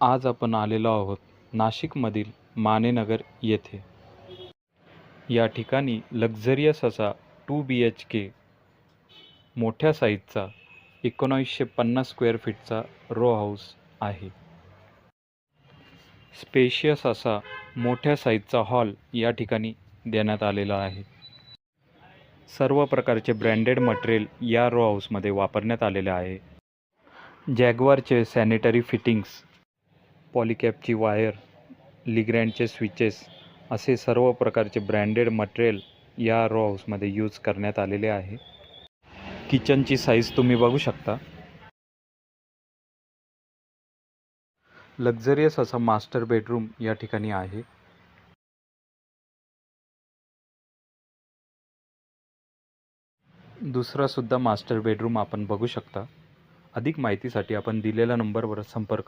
आज आपण आलेलो आहोत नाशिकमधील मानेनगर येथे. या ठिकाणी लक्झरियस असा 2 BHK मोठ्या साईजचा 1950 स्क्वेअर फीटचा रो हाऊस आहे. स्पेशियस असा मोठ्या साईजचा हॉल या ठिकाणी देण्यात आलेला आहे. सर्व प्रकारचे ब्रँडेड मटेरियल या रो हाऊसमध्ये वापरण्यात आलेले आहे. जॅग्वारचे सॅनिटरी फिटिंग्स, पॉलीकॅबची वायर, लिग्रँडचे स्विचेस असे सर्व प्रकारचे ब्रँडेड मटेरियल या रो हाऊसमध्ये यूज करण्यात आलेले आहे. किचनची साईज तुम्ही बघू शकता. लक्झरियस असा मास्टर बेडरूम या ठिकाणी आहे. दुसरा सुद्धा मास्टर बेडरूम आपण बघू शकता. अधिक माहितीसाठी आपण दिलेल्या नंबरवर संपर्क